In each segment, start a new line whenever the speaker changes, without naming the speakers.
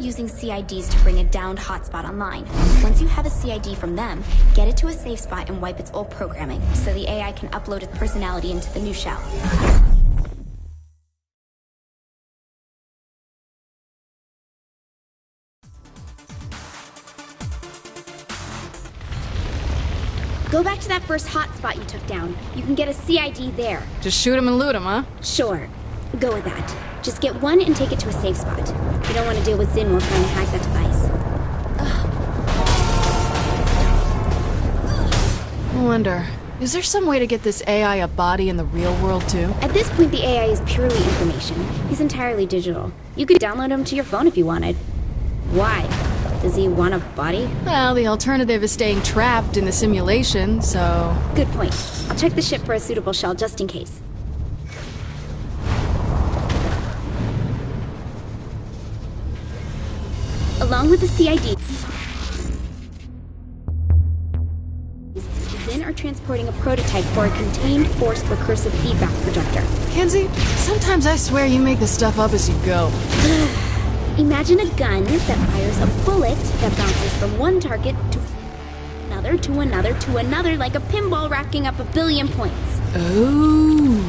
using CIDs to bring a downed hotspot online. Once you have a CID from them, get it to a safe spot and wipe its old programming, so the AI can upload its personality into the new shell. Go back to that first hotspot you took down. You can get a CID there.
Just shoot him and loot him, huh?
Sure. Go with that. Just get one and take it to a safe spot. You don't want to deal with Zin while trying to hack that device.
I wonder, is there some way to get this AI a body in the real world, too?
At this point, the AI is purely information. He's entirely digital. You could download him to your phone if you wanted. Why? Does he want a body?
Well, the alternative is staying trapped in the simulation, so...
Good point. I'll check the ship for a suitable shell just in case. Along with the CID, Zin are transporting a prototype for a contained forced recursive feedback projector.
Kenzie, sometimes I swear you make this stuff up as you go.
Imagine a gun that fires a bullet that bounces from one target to another, to another, to another, like a pinball racking up 1 billion points.
Ooh.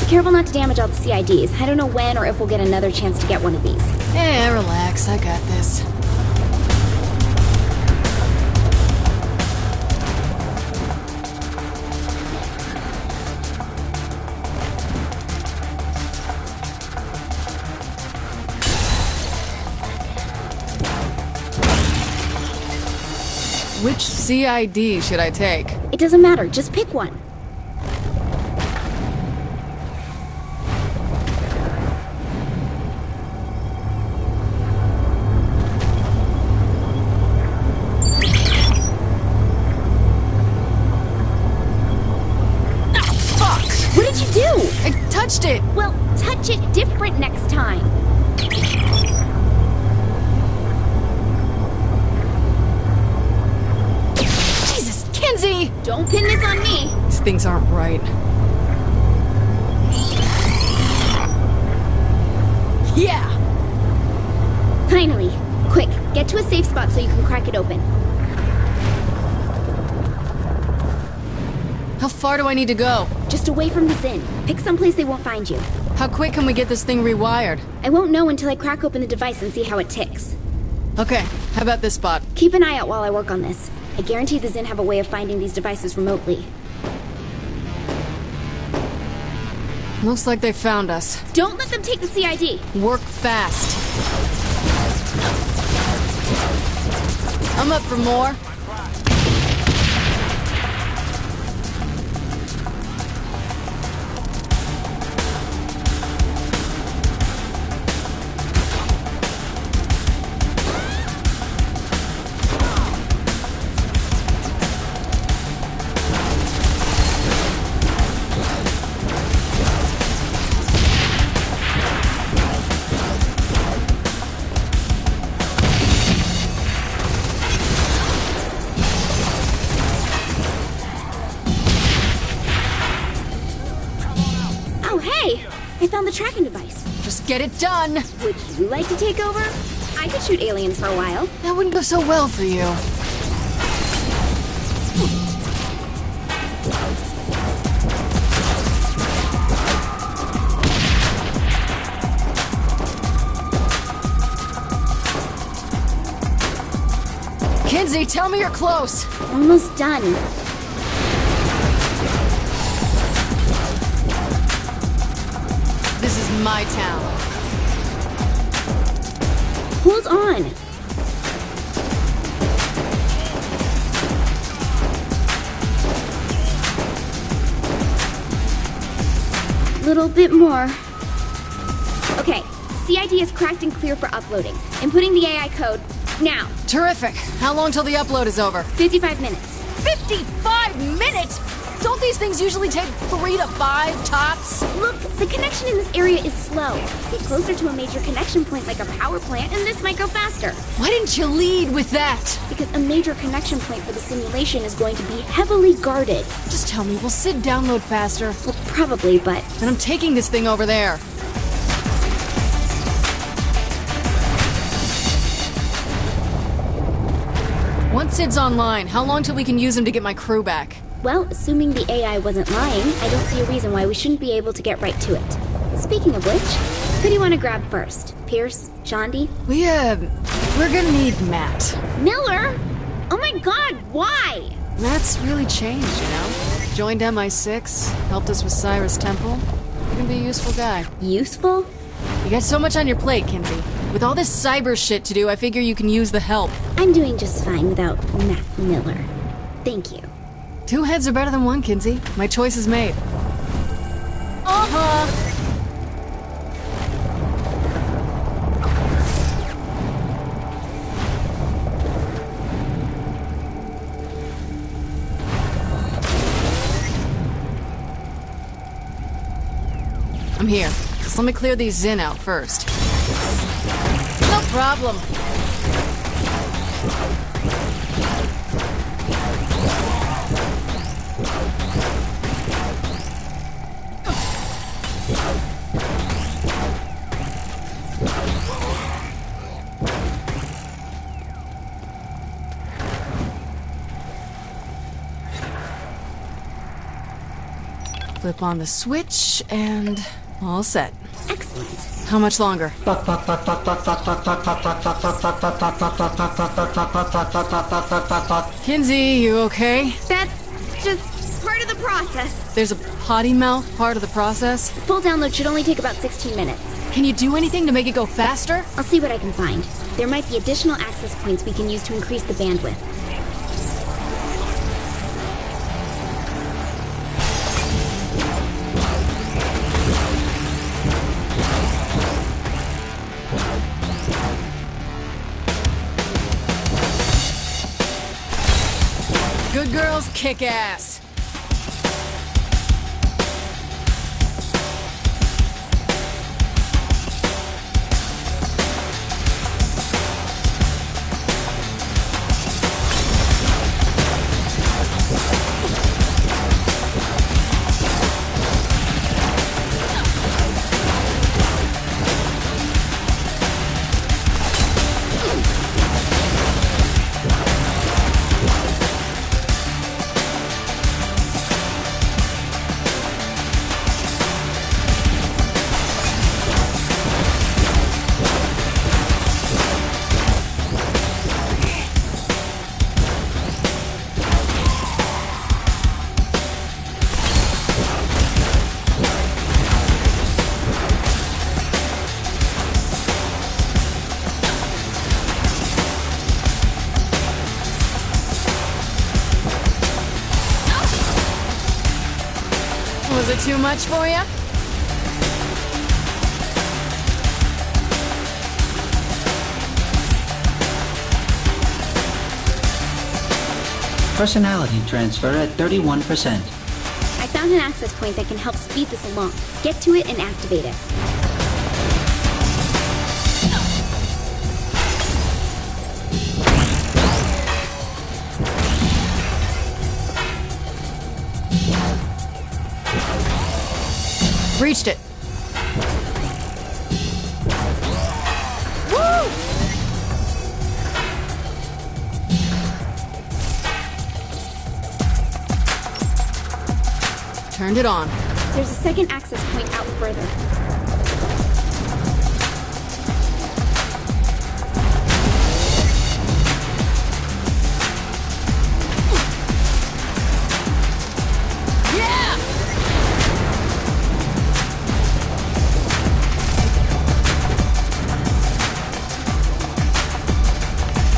Careful not to damage all the CIDs. I don't know when or if we'll get another chance to get one of these.
Yeah, relax, I got this. Which CID should I take?
It doesn't matter, just pick one.
It.
Well, touch it different next time.
Jesus, Kenzie!
Don't pin this on me.
These things aren't right. Yeah!
Finally. Quick, get to a safe spot so you can crack it open.
How far do I need to go?
Just away from the Zin. Pick someplace they won't find you.
How quick can we get this thing rewired?
I won't know until I crack open the device and see how it ticks.
Okay, how about this spot?
Keep an eye out while I work on this. I guarantee the Zin have a way of finding these devices remotely.
Looks like they found us.
Don't let them take the CID.
Work fast. I'm up for more.
I found the tracking device.
Just get it done.
Would you like to take over? I could shoot aliens for a while.
That wouldn't go so well for you. Kenzie, tell me you're close.
Almost done.
This is my town.
Hold on. little bit more. Okay, CID is cracked and clear for uploading. Inputting the AI code now.
Terrific. How long till the upload is over?
55 minutes.
55 minutes?! Don't these things usually take 3 to 5 tops?
Look, the connection in this area is slow. Get closer to a major connection point like a power plant and this might go faster.
Why didn't you lead with that?
Because a major connection point for the simulation is going to be heavily guarded.
Just tell me, will Sid download faster?
Well, probably, but...
Then I'm taking this thing over there. Once Sid's online, how long till we can use him to get my crew back?
Well, assuming the AI wasn't lying, I don't see a reason why we shouldn't be able to get right to it. Speaking of which, who do you want to grab first? Pierce? Shaundi?
We're gonna need Matt.
Miller? Oh my god, why?
Matt's really changed, you know? Joined MI6, helped us with Cyrus Temple. He can be a useful guy.
Useful?
You got so much on your plate, Kinzie. With all this cyber shit to do, I figure you can use the help.
I'm doing just fine without Matt Miller. Thank you.
2 heads are better than 1, Kinzie. My choice is made. I'm here. Just let me clear these Zin out first. No problem. Flip on the switch, and all set.
Excellent.
How much longer? Kinzie, you okay?
That's just part of the process.
There's a potty mouth part of the process?
Full download should only take about 16 minutes.
Can you do anything to make it go faster?
I'll see what I can find. There might be additional access points we can use to increase the bandwidth.
Good girls kick ass. Was it too much for you?
Personality transfer at 31%.
I found an access point that can help speed this along. Get to it and activate it.
Reached it. Woo! Turned it on.
There's a second access point out further.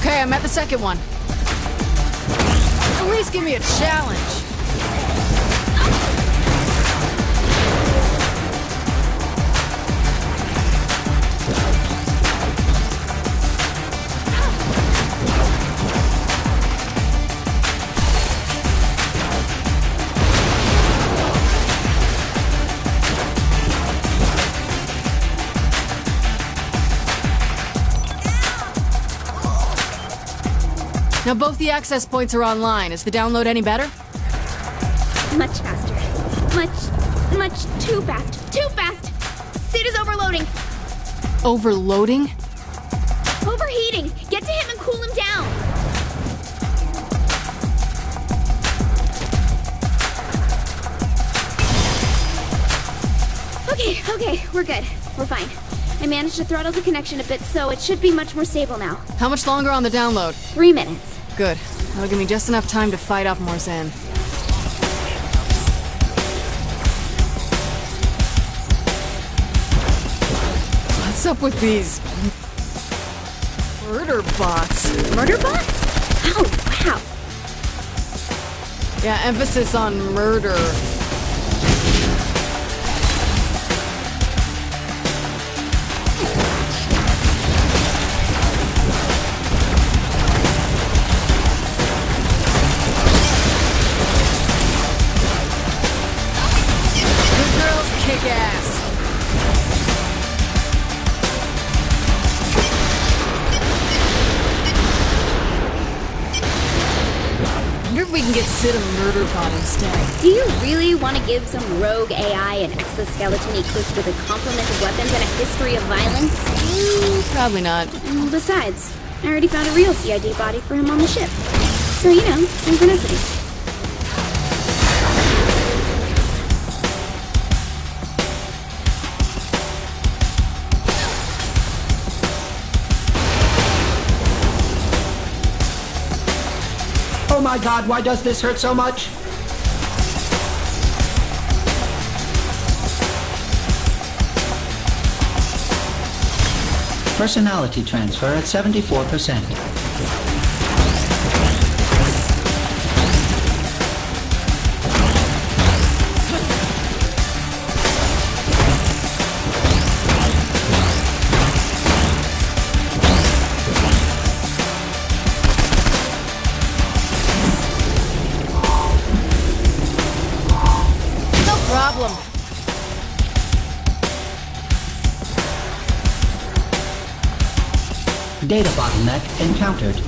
Okay, I'm at the second one. At least give me a challenge. Now both the access points are online. Is the download any better?
Much faster. Much too fast. Too fast! Sid is overloading.
Overloading?
Overheating! Get to him and cool him down! Okay, we're good. We're fine. I managed to throttle the connection a bit, so it should be much more stable now.
How much longer on the download?
3 minutes.
Good. That'll give me just enough time to fight off more Zen. What's up with these murder bots?
Murder bots? Oh, wow.
Yeah, emphasis on murder. Good girls kick ass. I wonder if we can get Sid a murder bot instead.
Do you really want to give some rogue AI an exoskeleton equipped with a complement of weapons and a history of violence?
Probably not.
Besides, I already found a real CID body for him on the ship. So, you know, synchronicity.
Oh my god, why does this hurt so much? Personality transfer at 74%.
No problem.
Data bottleneck encountered.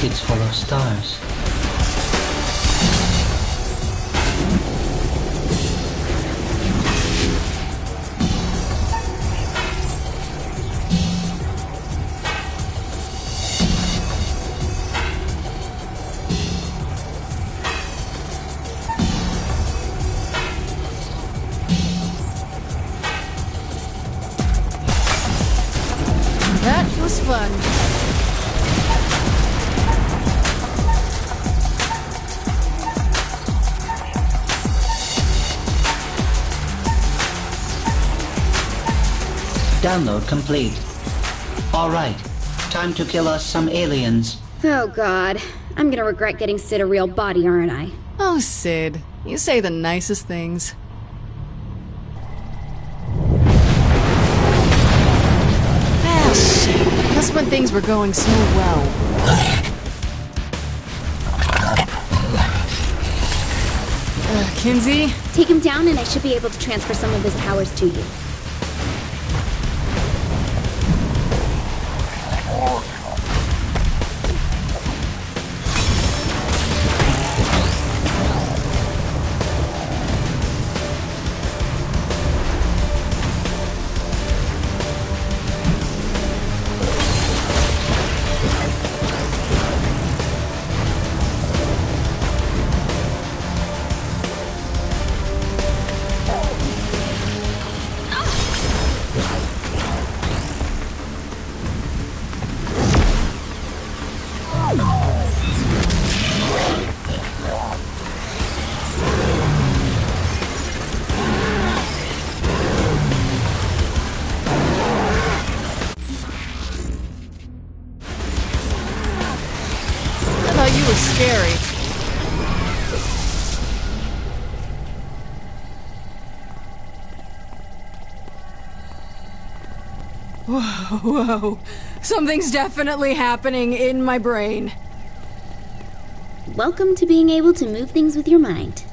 It's full of stars.
That was fun.
Download complete. All right, time to kill us some aliens.
Oh, God. I'm gonna regret getting Sid a real body, aren't I?
Oh, Sid. You say the nicest things. Ah, shit. Just when things were going so well. Kinsey?
Take him down and I should be able to transfer some of his powers to you.
I thought you were scary. Whoa. Something's definitely happening in my brain.
Welcome to being able to move things with your mind.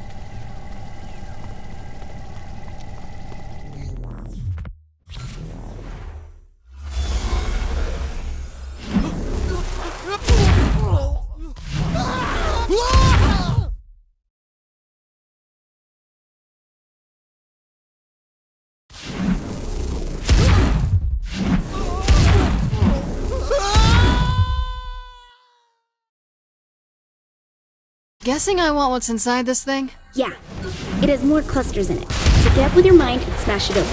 Guessing I want what's inside this thing?
Yeah, it has more clusters in it. So get up with your mind and smash it open.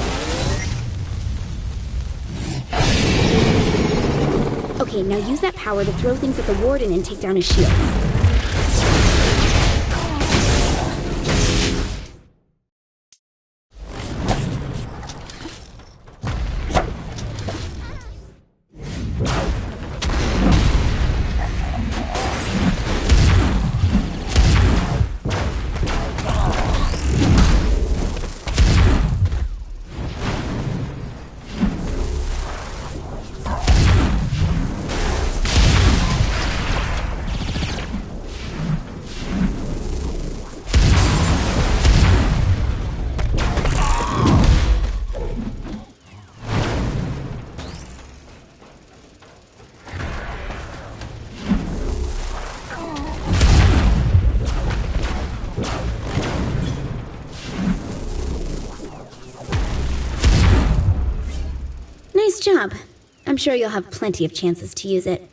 Okay, now use that power to throw things at the warden and take down his shield. Nice job. I'm sure you'll have plenty of chances to use it.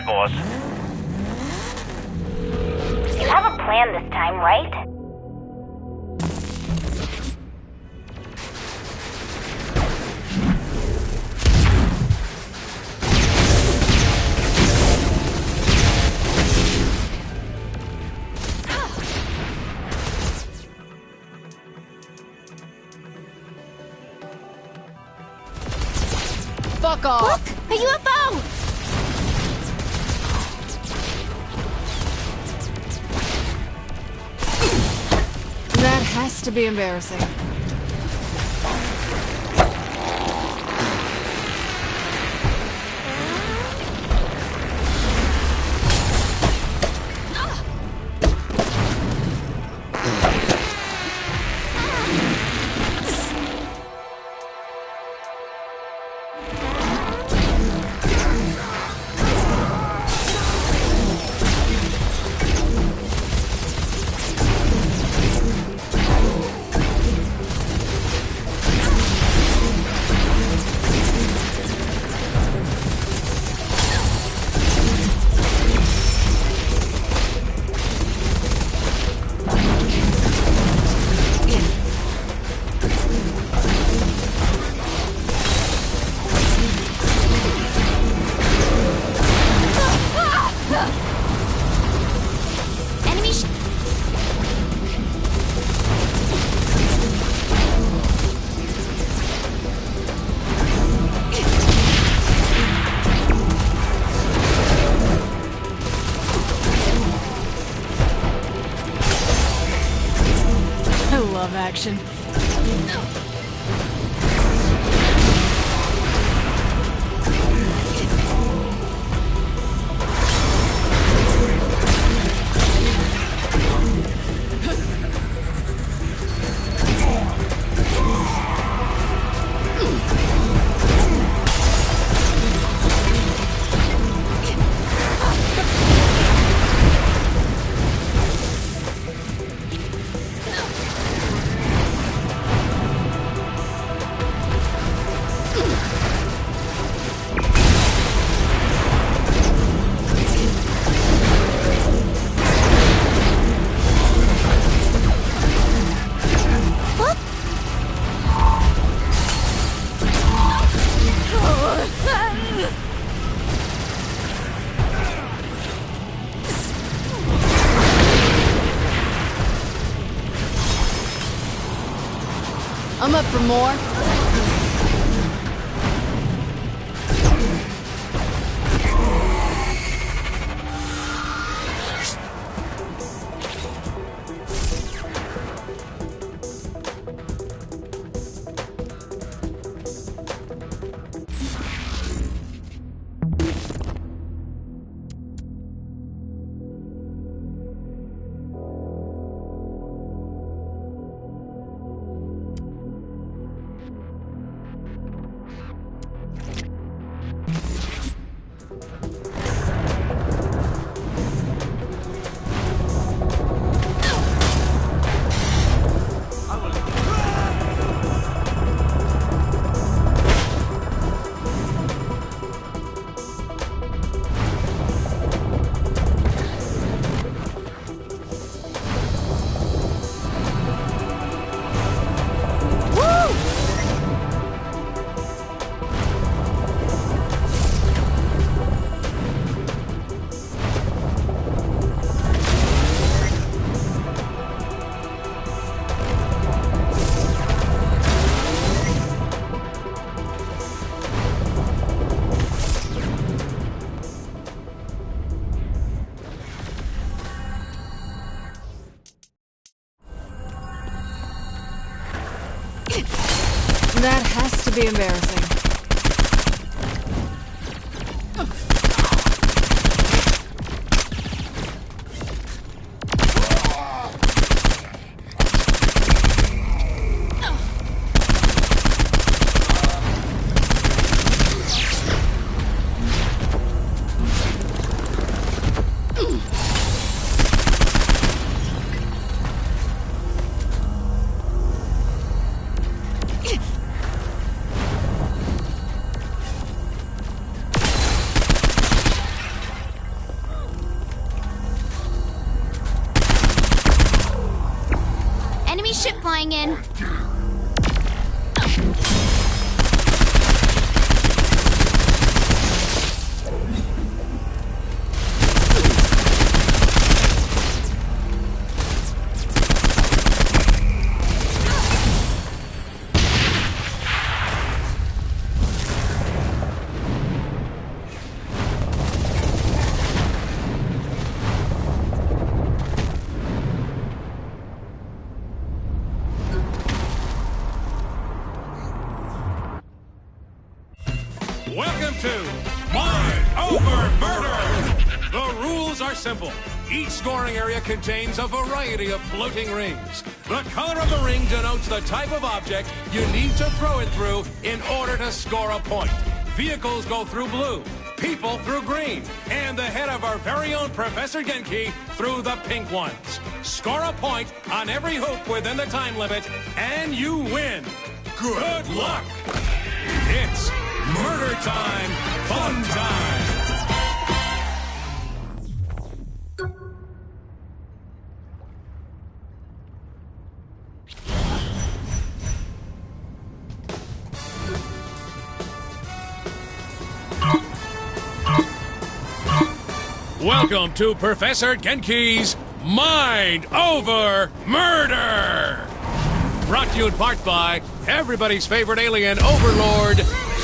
Boss.
You have a plan this time, right?
Fuck off!
A UFO!
That has to be embarrassing. Action. I'm up for more. That has to be embarrassing.
Enemy ship flying in.
Welcome to Mind Over Murder! The rules are simple. Each scoring area contains a variety of floating rings. The color of the ring denotes the type of object you need to throw it through in order to score a point. Vehicles go through blue, people through green, and the head of our very own Professor Genki through the pink ones. Score a point on every hoop within the time limit, and you win. Good luck! It's Murder time, fun time! Welcome to Professor Genki's Mind Over Murder! Brought to you in part by everybody's favorite alien overlord,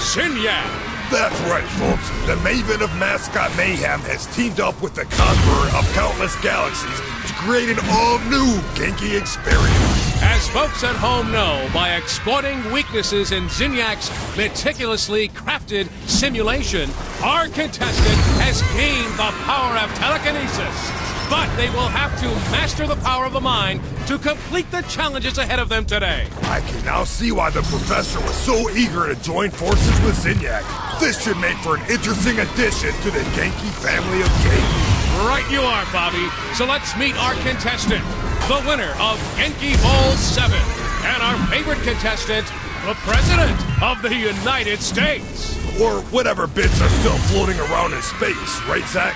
Zinyak.
That's right, folks. The Maven of Mascot Mayhem has teamed up with the Conqueror of Countless Galaxies to create an all-new Genki experience.
As folks at home know, by exploiting weaknesses in Zinyak's meticulously crafted simulation, our contestant has gained the power of telekinesis. but they will have to master the power of the mind to complete the challenges ahead of them today.
I can now see why the professor was so eager to join forces with Zinyak. This should make for an interesting addition to the Genki family of games.
Right you are, Bobby. So let's meet our contestant, the winner of Genki Bowl 7, and our favorite contestant, the President of the United States.
Or whatever bits are still floating around in space, right, Zach?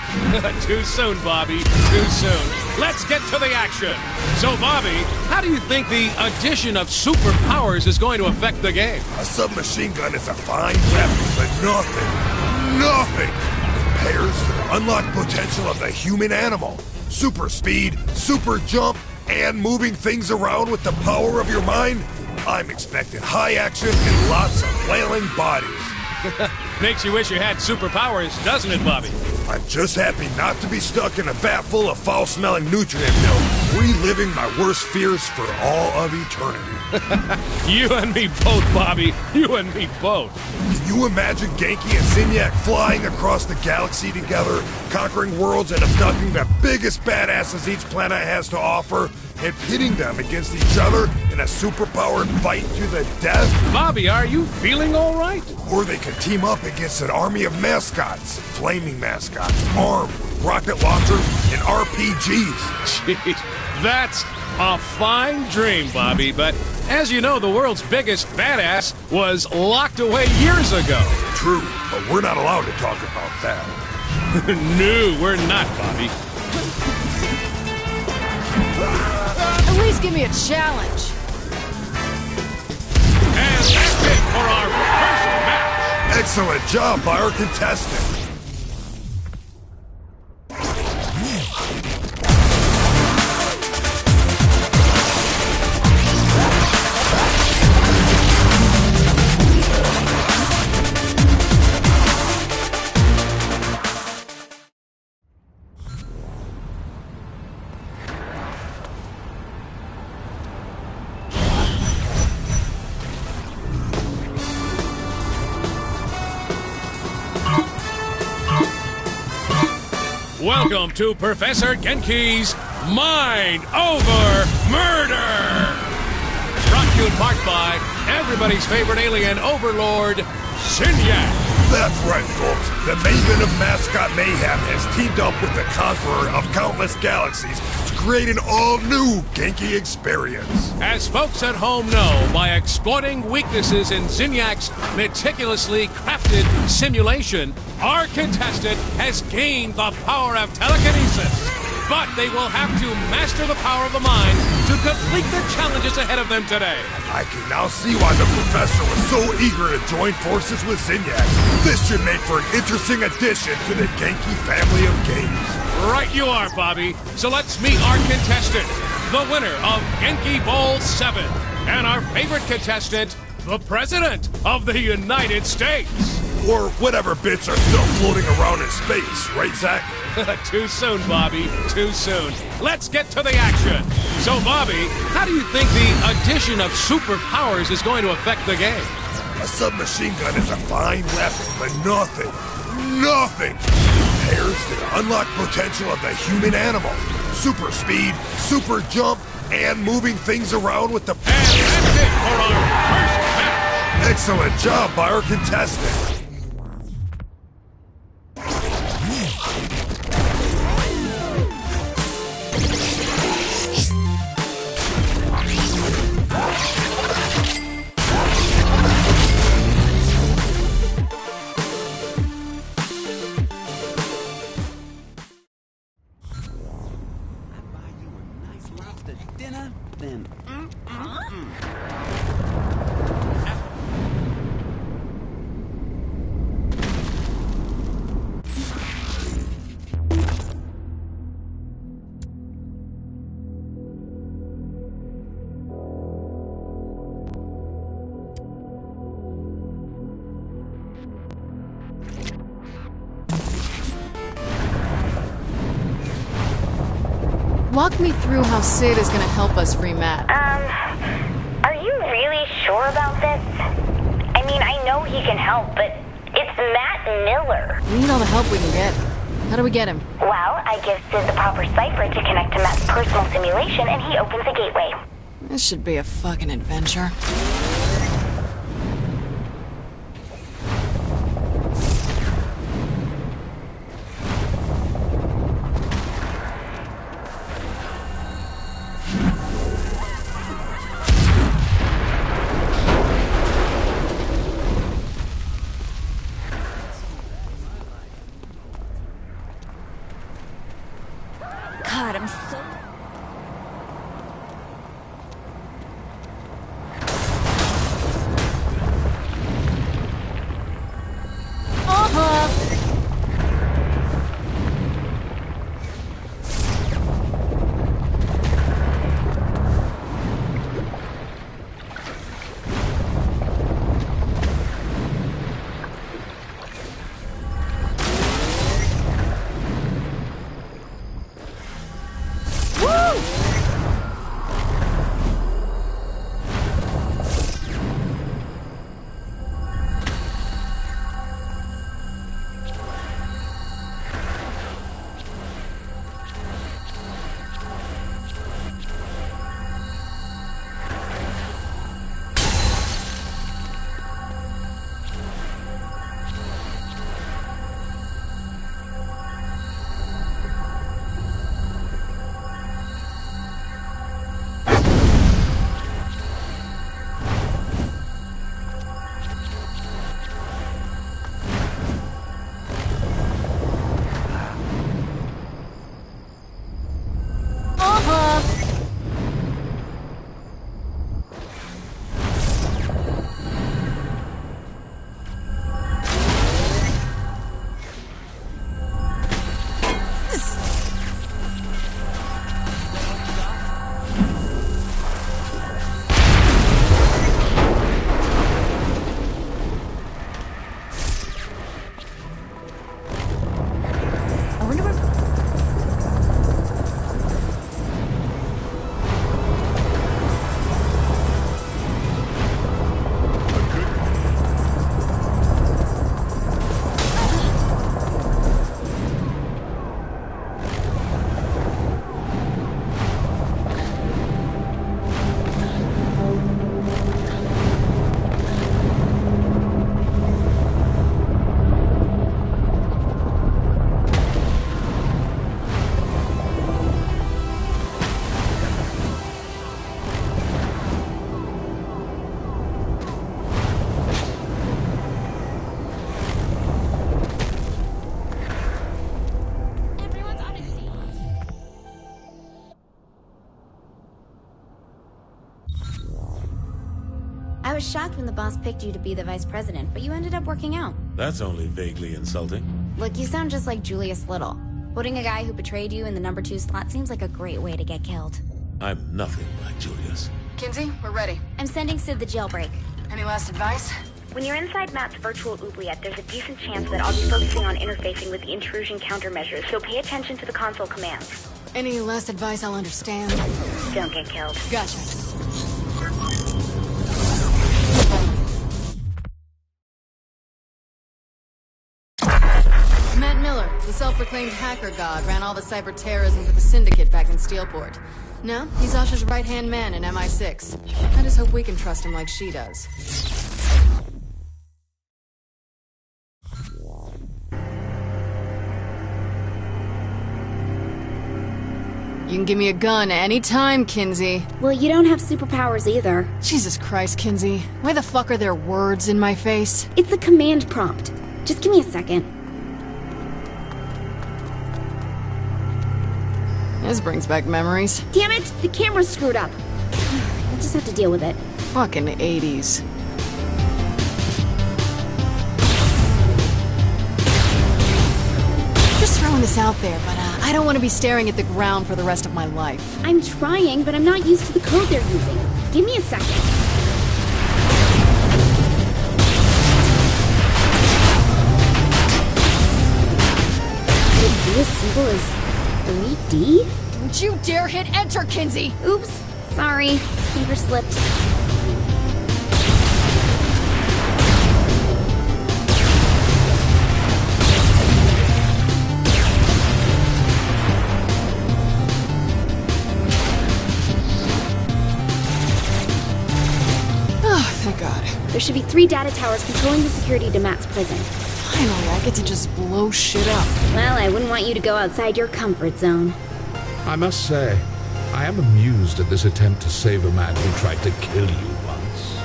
Too soon, Bobby. Too soon. Let's get to the action. So, Bobby, how do you think the addition of superpowers is going to affect the game?
A submachine gun is a fine weapon, but nothing compares to the unlocked potential of the human animal. Super speed, super jump, and moving things around with the power of your mind. I'm expecting high action and lots of flailing bodies.
Makes you wish you had superpowers, doesn't it, Bobby?
I'm just happy not to be stuck in a vat full of foul-smelling nutrient milk, reliving my worst fears for all of eternity.
You and me both, Bobby. You and me both.
Can you imagine Genki and Zinyak flying across the galaxy together, conquering worlds and abducting the biggest badasses each planet has to offer, and pitting them against each other in a superpowered fight to the death?
Bobby, are you feeling all right?
Or they could team up against an army of mascots, flaming mascots, armed with rocket launchers and RPGs.
Jeez, that's a fine dream, Bobby, but as you know, the world's biggest badass was locked away years ago.
True, but we're not allowed to talk about that.
No, we're not, Bobby.
At least give me a challenge.
And that's it for our first match.
Excellent job by our contestant.
Welcome to Professor Genki's Mind Over Murder! Brought to you in part by everybody's favorite alien overlord, Zinyak.
That's right, folks. The Maven of Mascot Mayhem has teamed up with the Conqueror of Countless Galaxies to create an all-new Genki experience.
As folks at home know, by exploiting weaknesses in Zinyak's meticulously crafted simulation, our contestant has gained the power of telekinesis. But they will have to master the power of the mind to complete the challenges ahead of them today.
I can now see why the professor was so eager to join forces with Zinyak. This should make for an interesting addition to the Genki family of games.
Right you are, Bobby. So let's meet our contestant, the winner of Genki Bowl 7, and our favorite contestant, the President of the United States.
Or whatever bits are still floating around in space, right, Zach?
Too soon, Bobby. Too soon. Let's get to the action. So, Bobby, how do you think the addition of superpowers is going to affect the game?
A submachine gun is a fine weapon, but nothing compares to the unlocked potential of the human animal. Super speed, super jump, and moving things around with the...
And that's it for our first match.
Excellent job by our contestant.
Dinner, then.
Walk me through how Sid is gonna help us free Matt.
Are you really sure about this? I mean, I know he can help, but it's Matt Miller.
We need all the help we can get. How do we get him?
Well, I give Sid the proper cipher to connect to Matt's personal simulation, and he opens the gateway.
This should be a fucking adventure.
God, I'm so... I was shocked when the boss picked you to be the vice president, but you ended up working out.
That's only vaguely insulting.
Look, you sound just like Julius Little. Putting a guy who betrayed you in the number 2 slot seems like a great way to get killed.
I'm nothing like Julius.
Kinsey, we're ready.
I'm sending Sid the jailbreak.
Any last advice?
When you're inside Matt's virtual oubliette, there's a decent chance that I'll be focusing on interfacing with the intrusion countermeasures, so pay attention to the console commands.
Any last advice I'll understand?
Don't get killed.
Gotcha. Matt Miller, the self-proclaimed hacker god, ran all the cyber terrorism for the Syndicate back in Steelport. Now, he's Asha's right-hand man in MI6. I just hope we can trust him like she does. You can give me a gun anytime, Kinsey.
Well, you don't have superpowers either.
Jesus Christ, Kinsey. Why the fuck are there words in my face?
It's a command prompt. Just give me a second.
This brings back memories.
Damn it! The camera's screwed up. I'll just have to deal with it.
Fucking 80s. Just throwing this out there, but I don't want to be staring at the ground for the rest of my life.
I'm trying, but I'm not used to the code they're using. Give me a second. Could it be as simple as 3D?
Don't you dare hit enter, Kinsey!
Oops. Sorry. Finger slipped. be 3 data towers controlling the security to Matt's prison.
Finally, I get to just blow shit up.
Well, I wouldn't want you to go outside your comfort zone.
I must say, I am amused at this attempt to save a man who tried to kill you once.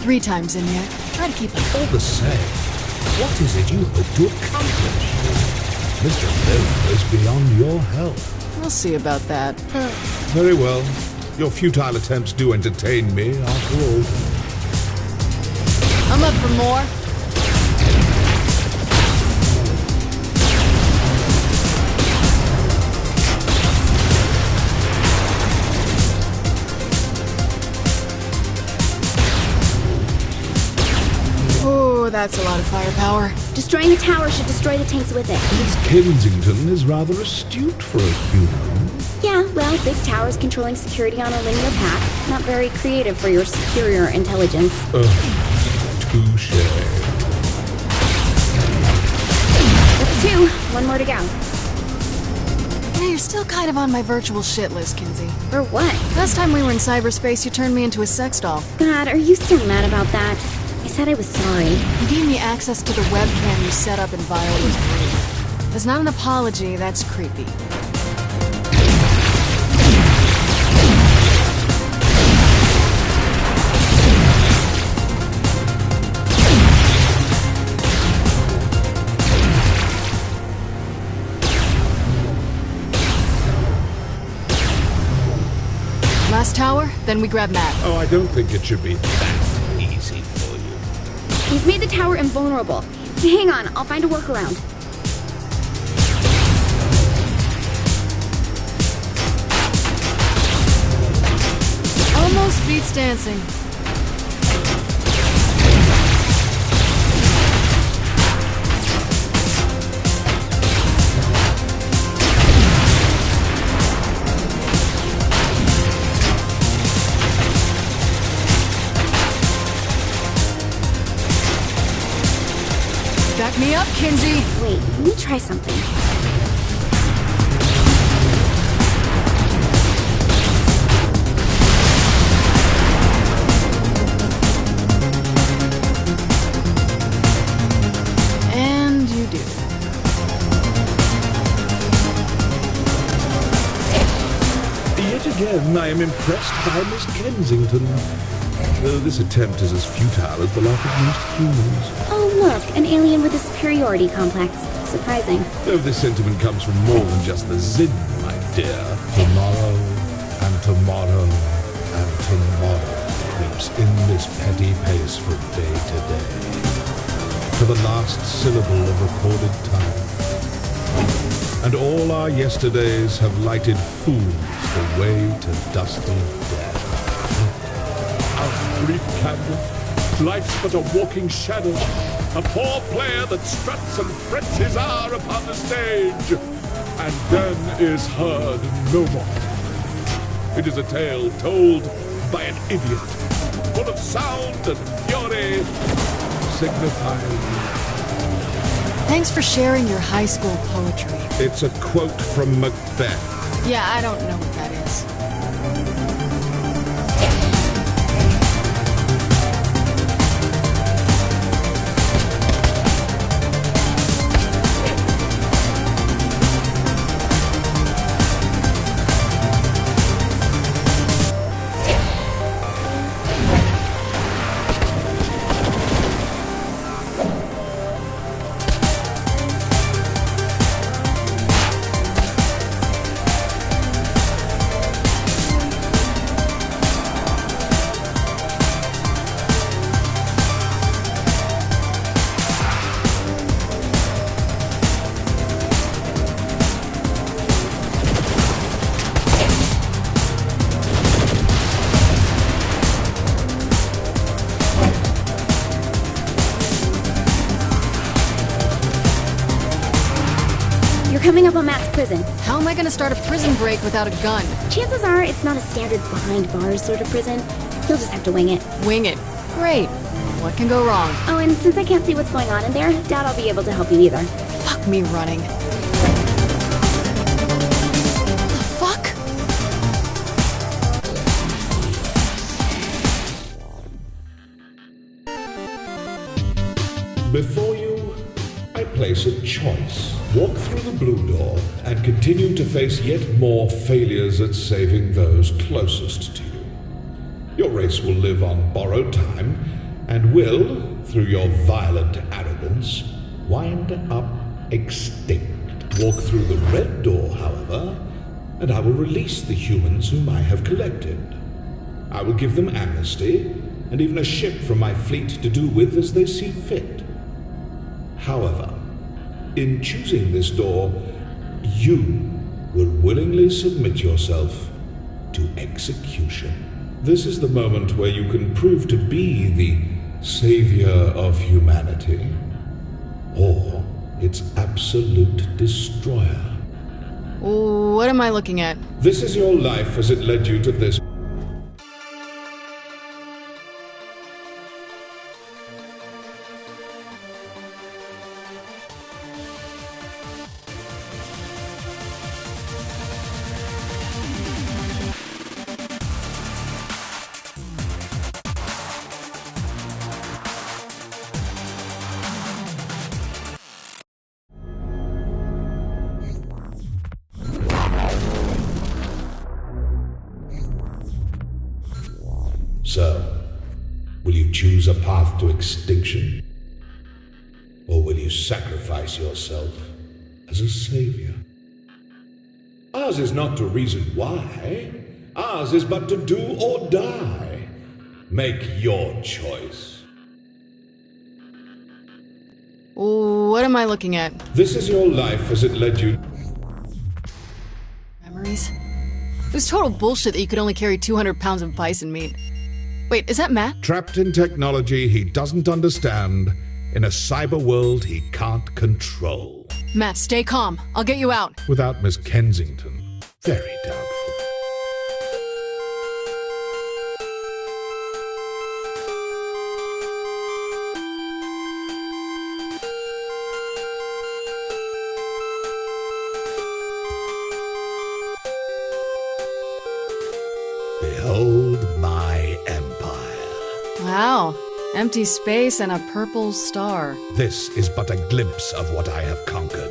3 times in yet. Try to keep it.
All the same, what is it you hope to accomplish? Mr. Miller is beyond your help.
We'll see about that.
Very well. Your futile attempts do entertain me, after all.
I'm up for more. Oh, that's a lot of firepower.
Destroying the tower should destroy the tanks with it.
Miss Kensington is rather astute for a human.
Yeah, well, big towers controlling security on a linear path. Not very creative for your superior intelligence.
Touche.
That's 2. 1 more to go.
Yeah, you're still kind of on my virtual shit list, Kinsey.
For what?
Last time we were in cyberspace, you turned me into a sex doll.
God, are you still mad about that? I said I was sorry.
You gave me access to the webcam you set up in Viola's room. That's not an apology, that's creepy. Last tower, then we grab Matt.
Oh, I don't think it should be that easy for you.
He's made the tower invulnerable. Hang on, I'll find a workaround.
Almost beats dancing. Back me up, Kinsey.
Wait, let me try something.
And you do.
Yet again, I am impressed by Miss Kensington. Though this attempt is as futile as the life of most humans.
Oh, look, an alien with a superiority complex. Surprising.
Though this sentiment comes from more than just the Zin, my dear. Tomorrow, and tomorrow, and tomorrow creeps in this petty pace from day to day, to the last syllable of recorded time. And all our yesterdays have lighted fools the way to dusty death. Our brief candor, life's but a walking shadow, a poor player that struts and frets his hour upon the stage, and then is heard no more. It is a tale told by an idiot, full of sound and fury, signifying...
Thanks for sharing your high school poetry.
It's a quote from Macbeth.
Yeah, I don't know what that is.
Coming up on Matt's prison.
How am I gonna start a prison break without a gun?
Chances are it's not a standard behind bars sort of prison. You'll just have to wing it.
Wing it. Great. What can go wrong?
Oh, and since I can't see what's going on in there, doubt I'll be able to help you either.
Fuck me running. Fuck?
Before you, I place a choice. Walk through the blue door and continue to face yet more failures at saving those closest to you. Your race will live on borrowed time and will, through your violent arrogance, wind up extinct. Walk through the red door, however, and I will release the humans whom I have collected. I will give them amnesty and even a ship from my fleet to do with as they see fit. However, in choosing this door, you will willingly submit yourself to execution. This is the moment where you can prove to be the savior of humanity, or its absolute destroyer.
What am I looking at?
This is your life as it led you to this. So, will you choose a path to extinction? Or will you sacrifice yourself as a savior? Ours is not to reason why. Ours is but to do or die. Make your choice.
What am I looking at?
This is your life as it led you.
Memories? It was total bullshit that you could only carry 200 pounds of bison meat. Wait, is that Matt?
Trapped in technology he doesn't understand, in a cyber world he can't control.
Matt, stay calm. I'll get you out.
Without Miss Kensington, very doubtful. Behold my empire.
Wow. Empty space and a purple star.
This is but a glimpse of what I have conquered.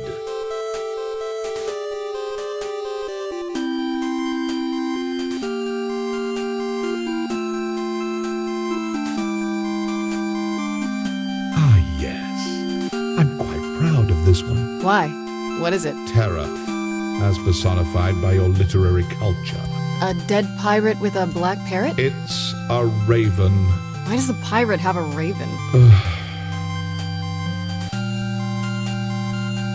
Ah, yes. I'm quite proud of this one.
Why? What is it?
Terror, as personified by your literary culture.
A dead pirate with a black parrot?
It's a raven.
Why does the pirate have a raven?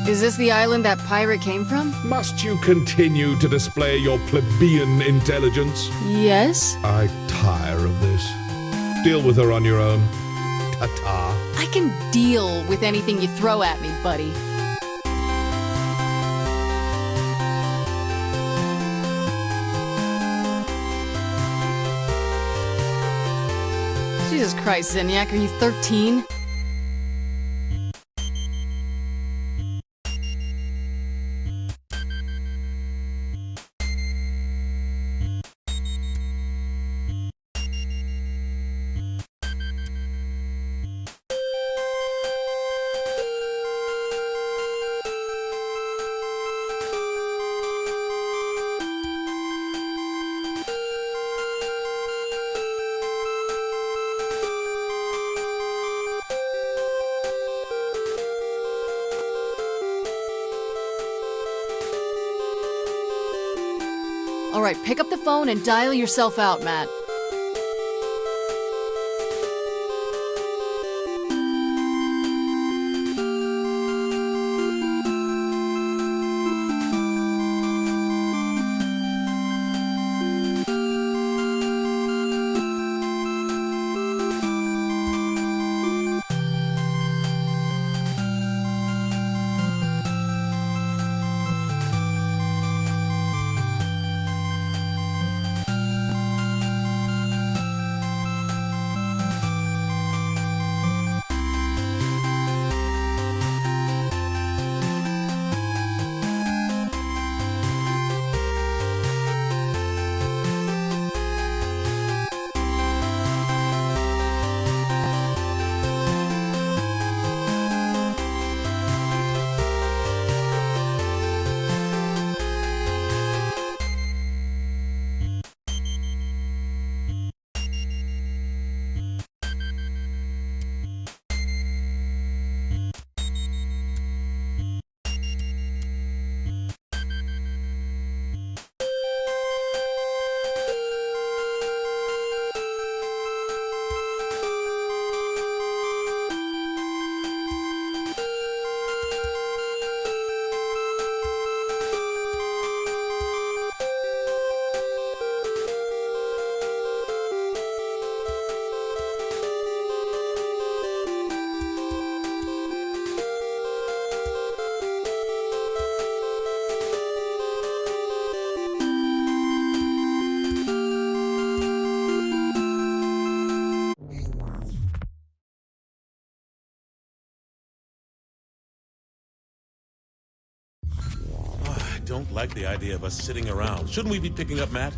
Is this the island that pirate came from?
Must you continue to display your plebeian intelligence?
Yes.
I tire of this. Deal with her on your own. Ta-ta.
I can deal with anything you throw at me, buddy. Jesus Christ, Zinyak, are you 13? All right, pick up the phone and dial yourself out, Matt.
don't like the idea of us sitting around. Shouldn't we be picking up Matt?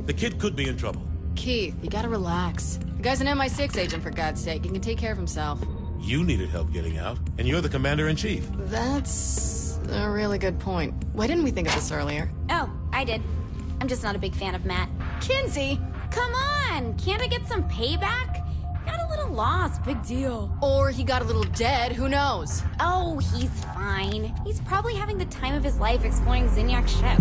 The kid could be in trouble.
Keith, you gotta relax. The guy's an MI6 agent, for God's sake. He can take care of himself.
You needed help getting out, and you're the commander-in-chief.
That's a really good point. Why didn't we think of this earlier?
Oh, I did. I'm just not a big fan of Matt.
Kinzie!
Come on! Can't I get some payback? Got a little lost, big deal.
Or he got a little dead, who knows?
Oh, he's fine. He's probably having the time of his life exploring Zinyak's ship.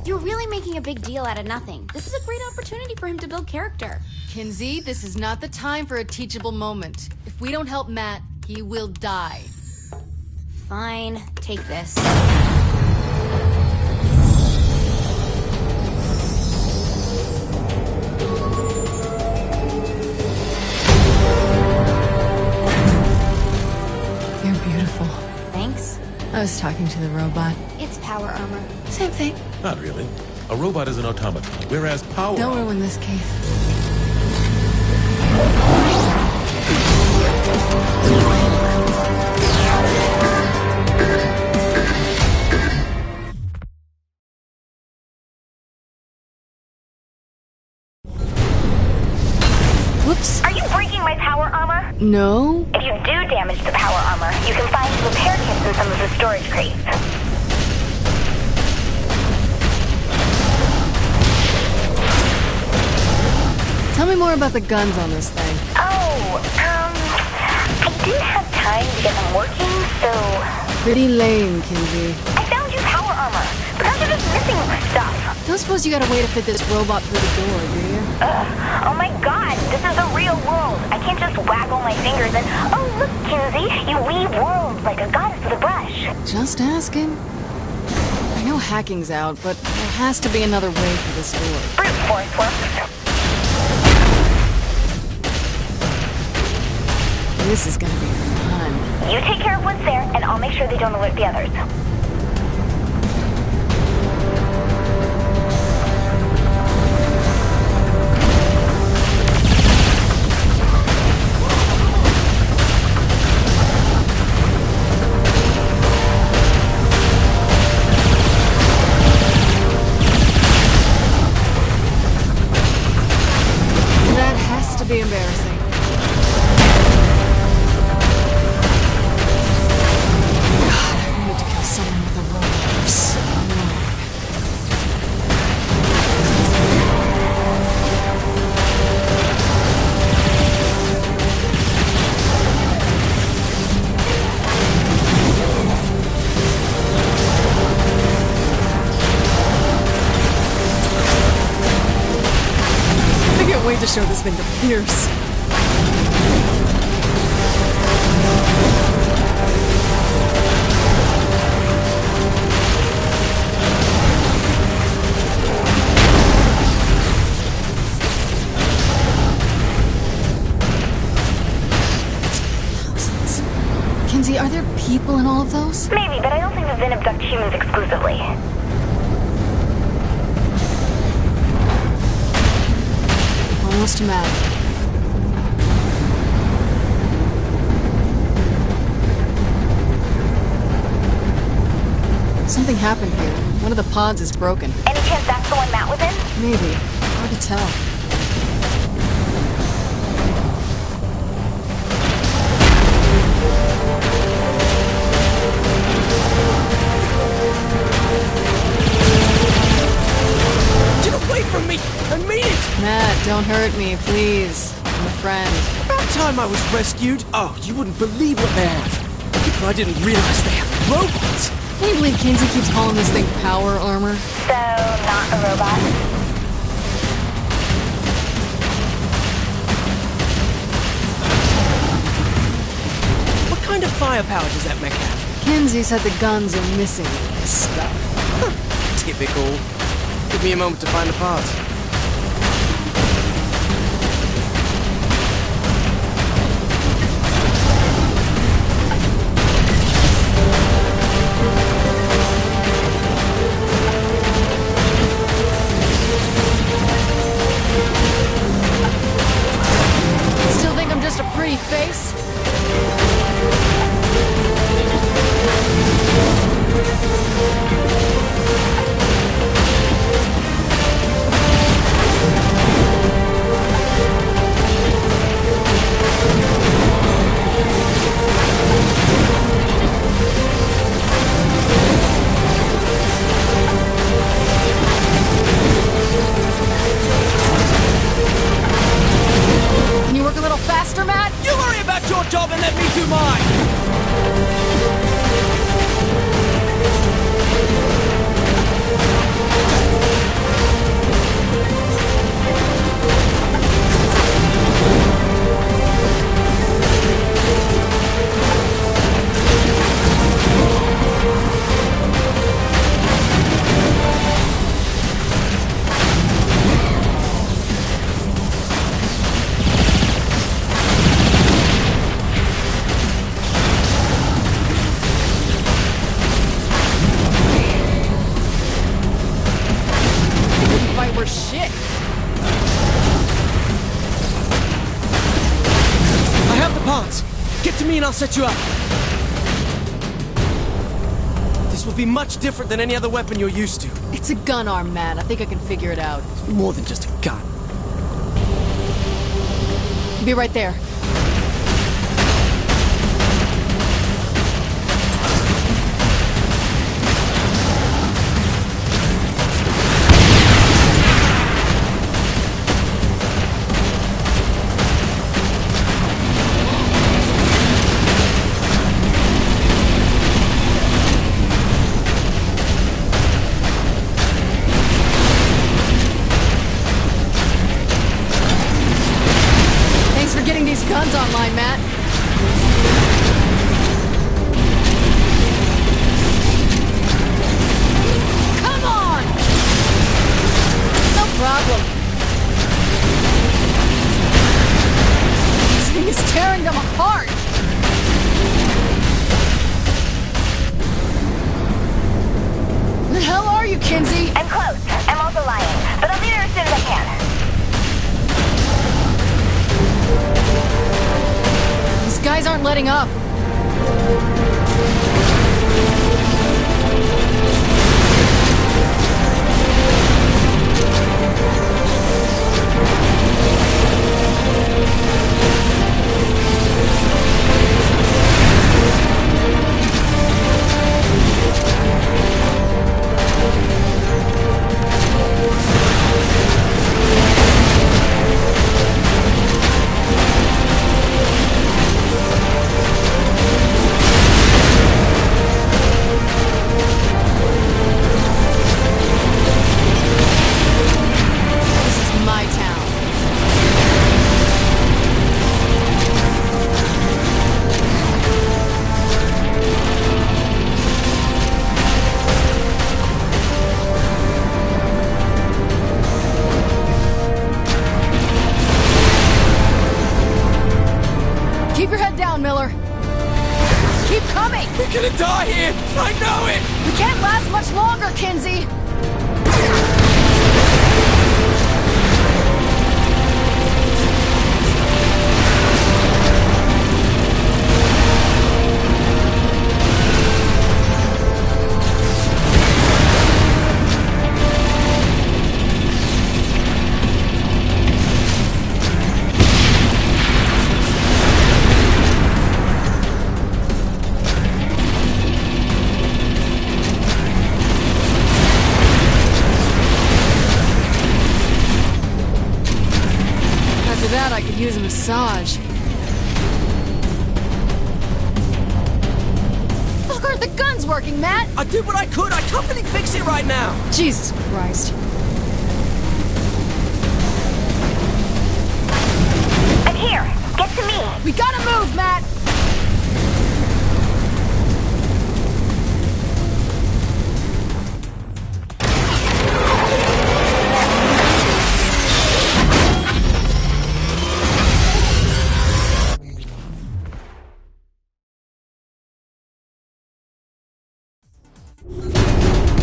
You're really making a big deal out of nothing. This is a great opportunity for him to build character.
Kinzie, this is not the time for a teachable moment. If we don't help Matt, he will die.
Fine, take this.
You're beautiful.
Thanks.
I was talking to the robot.
It's power armor.
Same thing.
Not really. A robot is an automaton, whereas power...
Don't ruin this, Keith. Whoops.
Are you breaking my power armor?
No.
If you do damage the power armor, you can find repair kits in some of the storage crates.
Tell me more about the guns on this thing.
Oh, I didn't have time to get them working, so...
Pretty lame, Kinzie.
I found your power armor, but I'm just missing stuff.
Don't suppose you got a way to fit this robot through the door, do you?
Oh my god, this is the real world. I can't just waggle my fingers and... Oh, look, Kinzie, you weave worlds like a goddess with a brush.
Just asking. I know hacking's out, but there has to be another way for this door.
Brute force works.
This is gonna be fun.
You take care of what's there, and I'll make sure they don't alert the others.
That has to be embarrassing. Someone with a robot for so long. I can't wait to show this thing to Pierce. Kinzie, are there people in all of those?
Maybe, but I don't think the Vin abduct humans exclusively.
Almost mad. Something happened here. One of the pods is broken.
Any chance that's the one Matt was in?
Maybe. Hard to tell. Don't hurt me, please. I'm a friend.
About time I was rescued. Oh, you wouldn't believe what they have. People I didn't realize they have robots.
Can you believe Kinsey keeps calling this thing power armor?
So, not a robot?
What kind of firepower does that mech have?
Kinsey said the guns are missing stuff.
Typical. Give me a moment to find the parts.
Still think I'm just a pretty face? Can you work a little faster, Matt?
You worry about your job and let me do mine!
Fight worth shit.
I have the parts. Get to me and I'll set you up. This will be much different than any other weapon you're used to.
It's a gun arm, Matt. I think I can figure it out.
More than just a gun.
Be right there. Thanks for getting these guns online, Matt. Come on! No problem. This thing is tearing them apart. Where the hell are you, Kinsey?
I'm close. I'm also lying, but I'll be there as soon as I can.
These guys aren't letting up. Miller. Keep coming!
We're gonna die here! I know it!
We can't last much longer, Kinsey! use a massage. Fuck, aren't the guns working, Matt?
I did what I could. I can't really fix it right now.
Jesus Christ.
I'm here. Get to me.
We gotta move, Matt!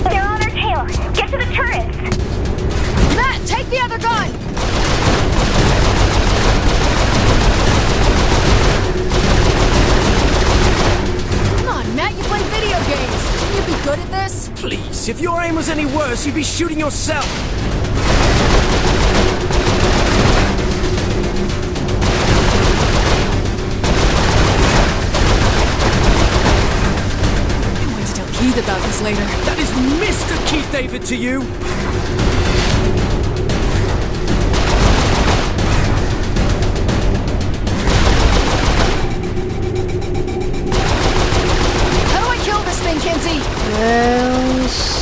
They're on our tail. Get to the turrets.
Matt, take the other gun! Come on, Matt, you play video games. Shouldn't you be good at this?
Please, if your aim was any worse, you'd be shooting yourself.
I'm going to tell Keith about this later.
That is Mr. Keith David to you.
How do I kill this thing, Kinsey?
Well, shit.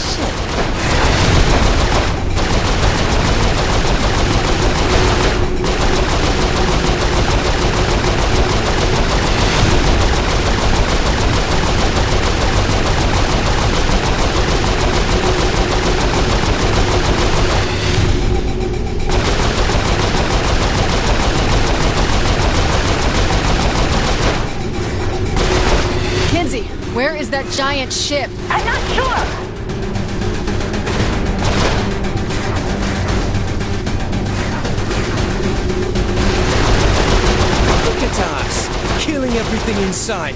Kinsey, where is that giant ship?
I'm not sure.
Look at us, killing everything in sight.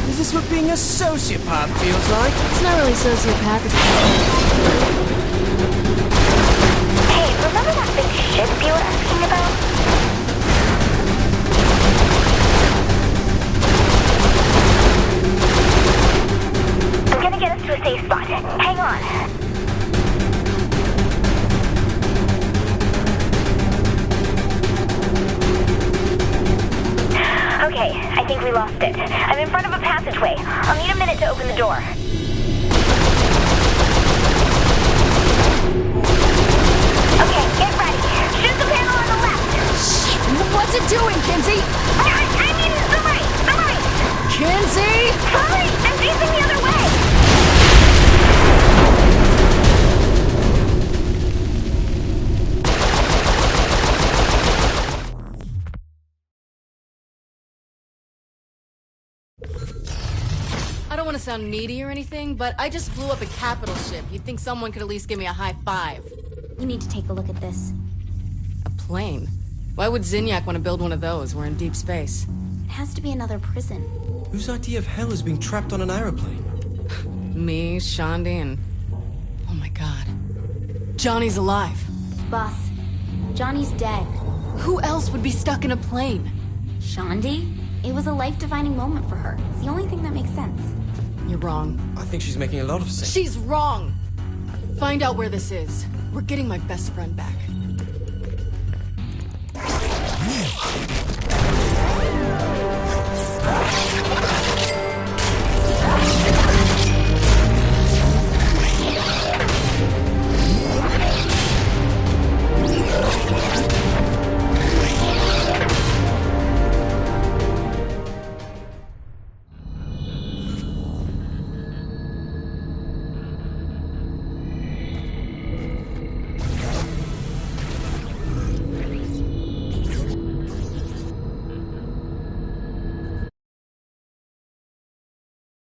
Is this what being a sociopath feels like?
It's not really sociopathic.
Hey, remember that big ship you were asking about? I'm gonna get us to a safe spot. Hang on. Okay, I think we lost it. I'm in front of a passageway. I'll need a minute to open the door. Okay, get ready. Shoot the panel on the left.
What's it doing, Kinsey?
I mean, the right. The right.
Kinsey!
Sorry, I'm facing the other way.
I don't want to sound needy or anything, but I just blew up a capital ship. You'd think someone could at least give me a high five.
You need to take a look at this.
A plane? Why would Zinyak want to build one of those? We're in deep space.
It has to be another prison.
Whose idea of hell is being trapped on an aeroplane?
Me, Shandi, and... Oh my god. Johnny's alive.
Boss, Johnny's dead.
Who else would be stuck in a plane?
Shandi? It was a life-defining moment for her. It's the only thing that makes sense.
You're wrong.
I think she's making a lot of sense.
She's wrong! Find out where this is. We're getting my best friend back.